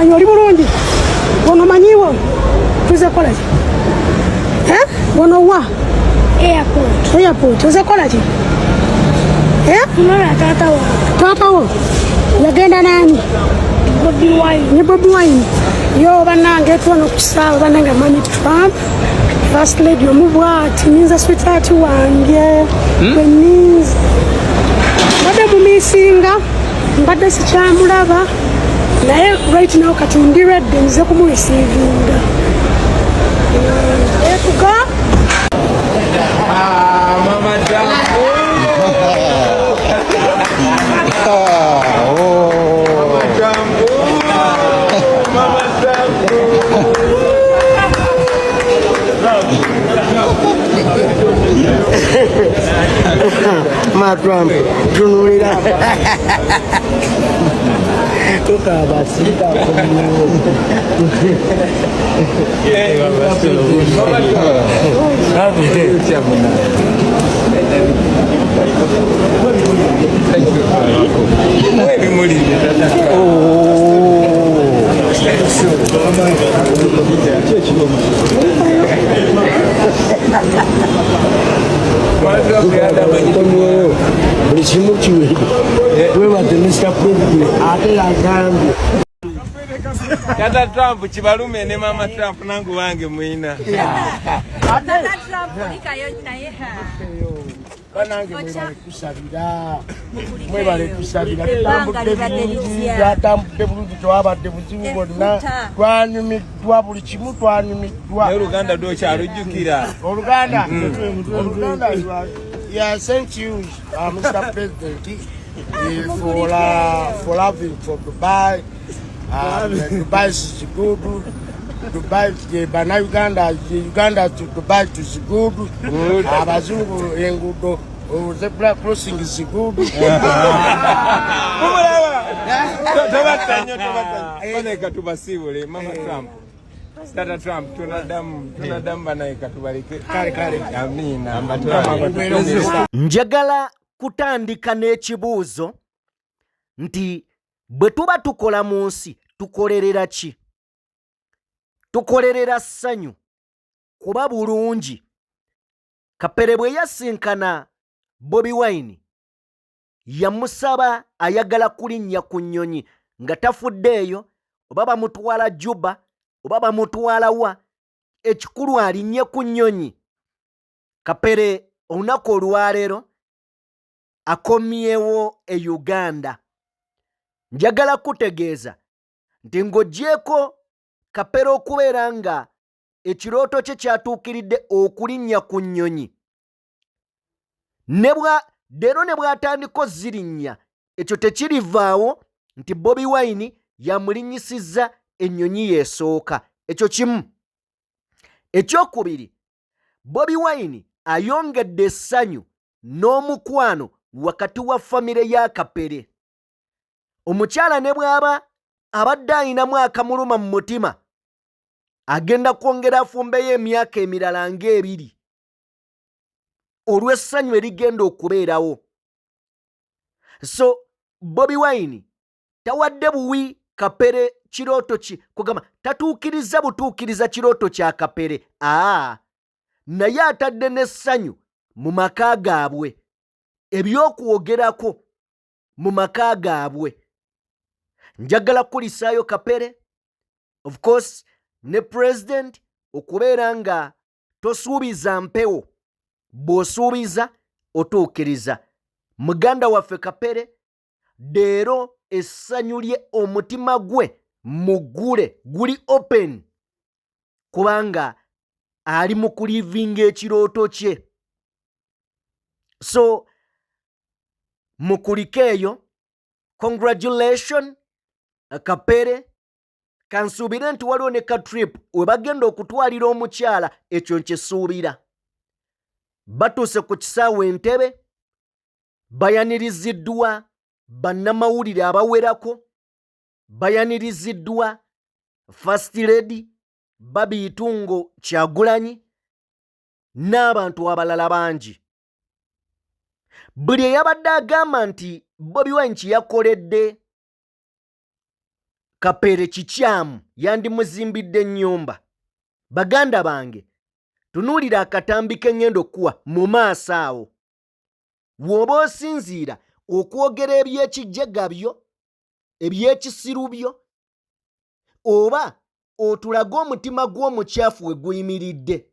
manyi oli bulungi wono manyiwo tuze kola ki wono wa airport tuze kola ki Mwana tata wo yagenda nani ni Bobi Wine yo banange tuno kusaba banange mami Trump first lady omubwati ninza sweetheart wange beniza bade mumisinga mbadde sikyamulaba naye right now kati ndi ready nze kumurecevinga etuga Mama Jambo. Ma Trump, tunulira. Toka basi buli kimu kiwe webadde Mr. President ate yagambye Tata Trump kibalume ne Mama Trump nangu wange mwina. Tata Trump likayo naye banange mwebale kusabira twatambudde bulungi twabadde buzibu bwonna twanyumiddwa buli kimu twanyumiddwa Oluganda lwokyalujjukira Oluganda yeah, thank you Mr. President for loving for Dubai. Dubai is good. Dubai, Uganda to Dubai is good. Abazungu engudo, the black crossing is good. Tubasibule Mama Trump. Tata Trump tunadamu banaye katubalike. Kale. Amina. Njagala kutandika n'ekibuuzo nti bwe tuba tukola mu nsi tukolerera ki? Tukolerera ssanyu kuba bulungi. Kapere bwe yasinkana Bobi Wine yamusaba ayagala kulinnya ku nnyonyi nga tafuddeeyo oba bamutwala Juba oba bamutwala wa, ekikulu alinnye ku nnyonyi. Kapere olunaku olwaleero akomyewo e Uganda. Njagala kutegeeza nti ng'oggyeko Kapere okubeera nga ekirooto kye kyatuukiridde okulinnya ku nnyonyi, leero ne bw'atandika zirinnya ekyo tekirivaawo nti Bobi Wine yamulinnyisizza ennyonyi yeesooka. Ekyo kimu. Ekyokubiri, Bobi Wine ayongedde essanyu n'omukwano wakati wa famire ya Kapere. Omukyala ne bw'aba abadde ayinamu akamuluma mu mutima, agenda kwongera afumbeyo emyaka emirala ng'ebiri olw'essanyu erigenda okubeerawo. So Bobi Wine tawadde buwi Kapere kirooto ki, kugamba tatuukiriza butuukiriza kirooto kya Kapere, naye atadde n'essanyu mu maka gaabwe, eby'okwogerako mu maka gaabwe. Njagala kulisaayo Kapere, of course, ne President okubeera nga tosuubiza mpewo, bw'osuubiza otuukiriza. Muganda waffe Kapere leero essanyu lye omutima gwe muggule, guli open, kubanga ali mu kulivinga ekirooto kye. So mukulike eyo, congratulations Kapere. Kansuubire nti waliwo ne ka trip we bagenda okutwalira omukyala, ekyo nkisuubira. Batuuse ku kisaawe Entebbe, bayaniriziddwa bannamawulire abawerako, bayaniriziddwa First Lady Babi Itungo Kyagulanyi n'abantu abalala bangi. Buli eyabadde agamba nti Bobi Wine kye yakoledde Kapere kikyamu yandimuzimbidde ennyumba. Baganda bange, tunuulira akatambi k'eŋŋendo okuwa mu maaso awo. Bw'oba osinziira okwogera eby'ekijjaga byo, eby'ekisiru byo, oba otulage omutima gw'omukyafu we guyimiridde.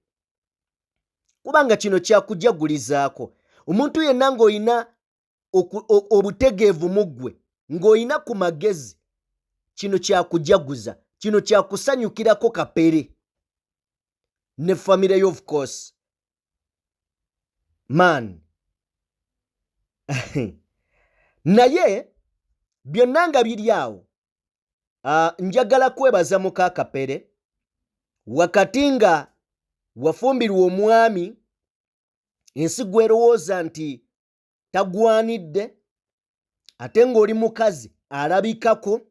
Kubanga kino kyakujagulizaako. Omuntu yenna ng'olina obutegeevu mu ggwe, ng'olina ku magezi, kino kyakujaguza, kino kyakusanyukirako Kapere ne family yo, of course. Man. Naye byonna nga biri awo, njagala kwebaza muka Kapere wakati nga wafumbirwa omwami ensi gwerowooza nti tagwanidde, ate ng'oli mukazi alabikako,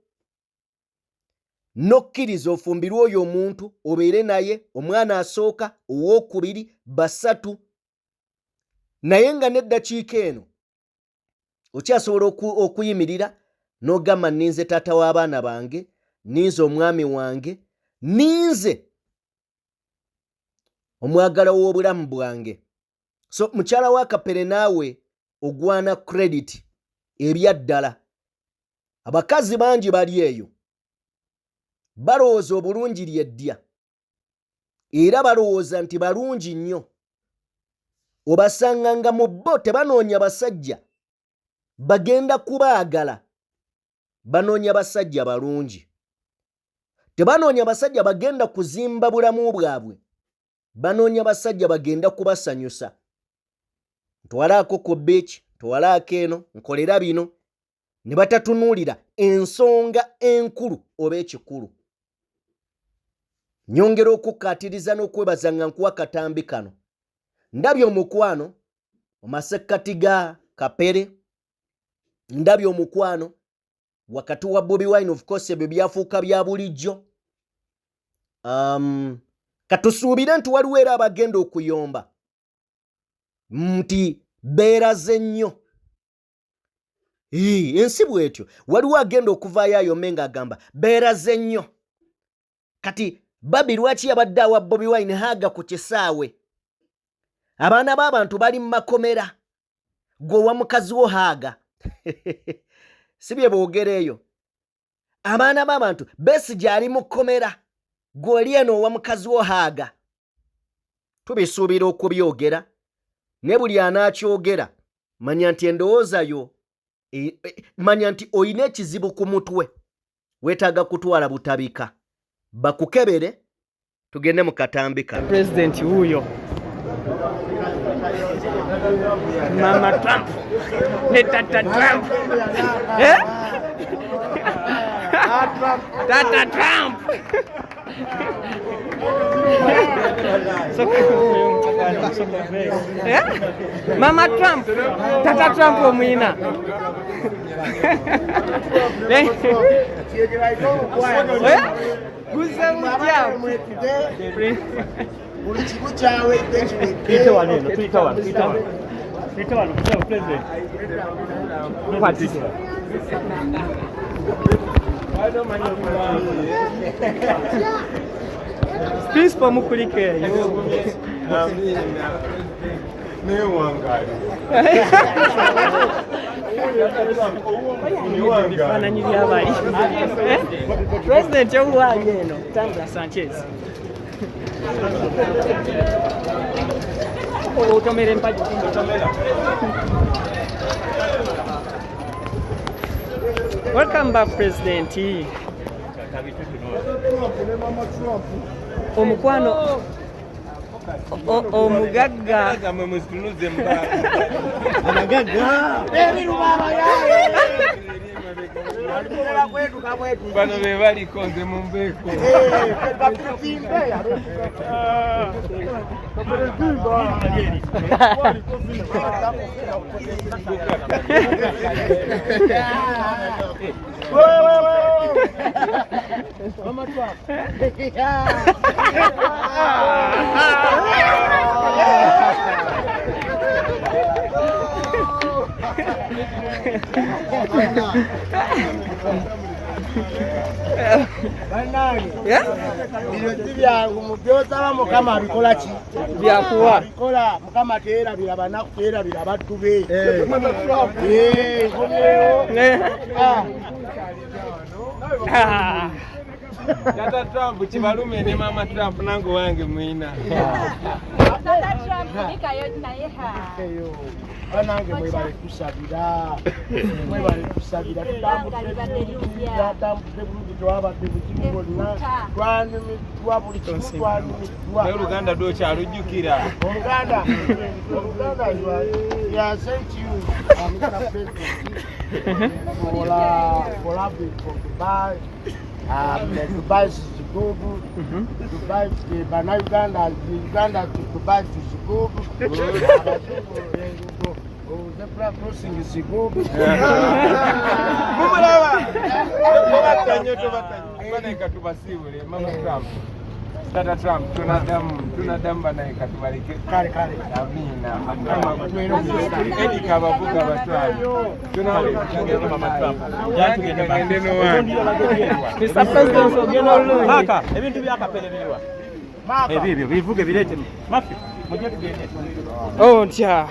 nokkiriza ofumbirwe oyo omuntu obeere naye omwana asooka, owookubiri, basatu, naye nga n'eddakiika eno okyasobola okuyimirira n'ogamba ninze taata w'abaana bange, ninze omwami wange, ninze omwagala w'obulamu bwange. So mukyala wa Kapere naawe ogwana credit ebya ddala. Abakazi bangi bali eyo balowooza obulungi lyeddya era balowooza nti balungi nnyo. Obasanga nga mu bo tebanoonya basajja bagenda kubaagala, banoonya basajja balungi. Tebanoonya basajja bagenda kuzimba bulamu bwabwe, banoonya basajja bagenda kubasanyusa. Ntwalaako ku beach, ntwalaako eno, nkolera bino, ne batatunuulira ensonga enkulu oba ekikulu. Nyongera okukkaatiriza n'okwebaza nga nkuwa katambi kano. Ndabye omukwano mu masekkati ga Kapere, ndabye omukwano wakati wa Bobi Wine, of course ebyo byafuuka bya bulijjo. Katusuubire nti waliwo era abagenda okuyomba nti beeraze nnyo. Ensi bw'etyo, waliwo agenda okuvaayo ayome ng'agamba beeraze nnyo. Kati Babi lwaki yabadde awa Bobi Wine haaga ku kisaawe? Abaana b'abantu bali mu makomera, gwe owa mukazi wo haaga. Si bye boogera eyo. Abaana b'abantu Besigye ali mu kkomera, gwe oli eno owa mukazi wo haaga. Tubisuubira okubyogera, ne buli anaakyogera manya nti endowooza yo, manya nti oyina ekizibu ku mutwe, weetaaga kutwala butabika. Bakukebere, tugende mu katambi kano. President huyo Mama Trump ne Tata Trump, Tata Trump. Mama Trump, Tata Trump omwina. Please pamukulike. President owuwange eno Tandra Sanchez. Utomere mpaji. Welcome back, President. Omukwano omugagga zamwe musitunuze mbaa amagagga bano be baliko nze mu mbeeko Banange. Bino byangu mubyoza mukama abikola ki? Byakuwa. Bikola mukama teera birabana kuteera birabaddu be. Tata Trump kibalume ne mama Trump nangu wange mwina. Tata Trump likayo naye ha. Banange mwebale kusabira. Mwebale kusabira. Tutambudde bulungi twabadde buzibu bwonna. Twanyumiddwa buli kimu twanyumiddwa. Naye Oluganda lwokyalujjukira. Oluganda yeah, sent you Mr. President for having for Dubai. Dubai is good. Dubai, Bana Uganda to Dubai is good. Zebra crossing is good. Mama Trump. Tata Trump, tunadamu banaye katubalike. Kale. Amina. Edi kabavuga batwali. Tunawalika Mama Trump. Yatugende no wange. Mr. President ogenda olungi. Maka, ebintu byakapeleberwa. Maka. Ebibyo bivuge bilete. Mafi, mujje tugende. Oh ntya.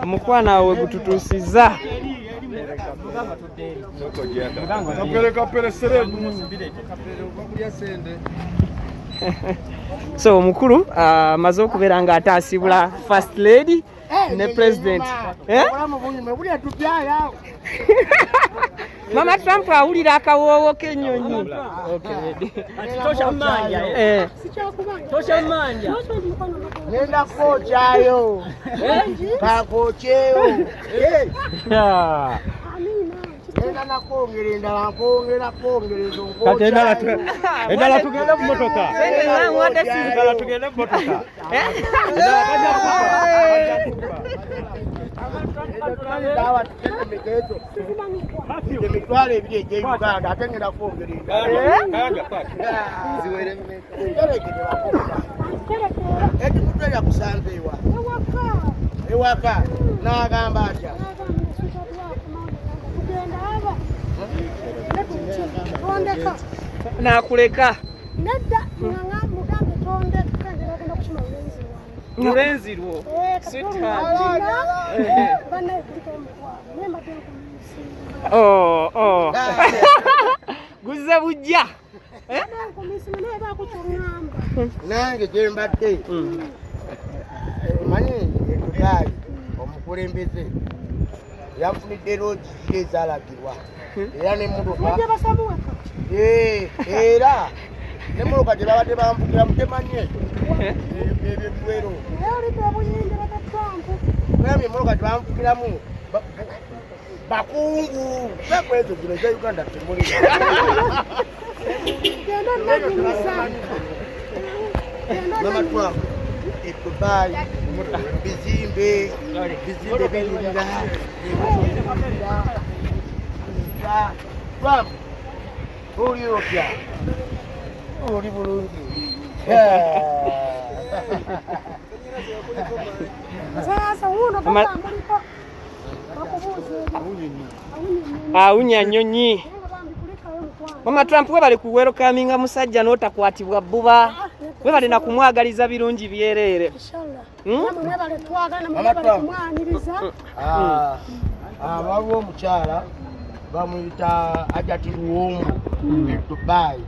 Omukwana we gututusiza. So omukulu amaze okubeera nga ataasibula first lady ne president. Mama Trump awulira akawoowo k'ennyonyi. Toshamanja. Nenda kochayo. Kakocheyo. Nenda nakongera endala nkongera kongerezo Kati endala tugende mu motoka. Endala tugende mu motoka. Emitwalo ebiri egy'Uganda ate ngenda kwongera ekimutwe yakusanze ewaka n'agamba atya Nakuleka. Nedda nga mugambe tondeka ngenda kusoma ulenzi wange. Mulenzi lwo. Sweetheart. Oh. Guze bujja. Nange gye mbadde manyi Dubai omukulembeze yanfunidde loogi ezaalagirwa era n'emmotoka era n'emmotoka gye babadde bamvugiramu temanye ebyeggwero era emmotoka gye bamvugiramu bakungu ekwezo zino eza Uganda temuli Mama Trump Dubai bizimbe binyirira Trump oli otya oli bulungi awunya nnyonyi. Mama Trump we bali kuwerokaminga musajja n'otakwatibwa bbuba. We bali na kumwagaliza birungi byereere. Waliwo omukyala bamuyita Ajati Luwombo e Dubai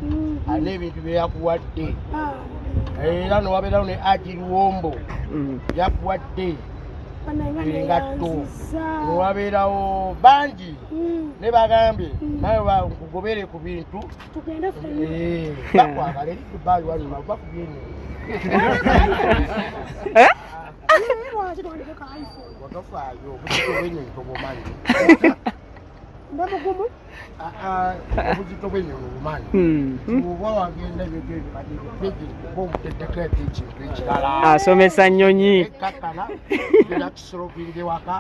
alina ebintu bye yakuwadde era nowabeerawo ne Aji Luwombo yakuwadde engatto nowabeerawo bangi ne bagambye nawe bakugobere ku bintu bakwagala eri Dubai walima bakubyenyo watofaayo obuzito bw'ennyonyi tobumanyi obuzito bw'ennyonyi obumanyi oba wagenda omuteddeko ekintu ekirala asomesa nnyonyi ekkakkana era kisolovinga ewaka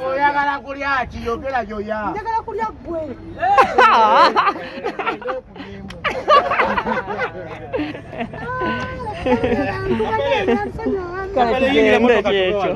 oyagala kulya ki yogera gyoya njagala kulya ggwe kale tugende kyekyo.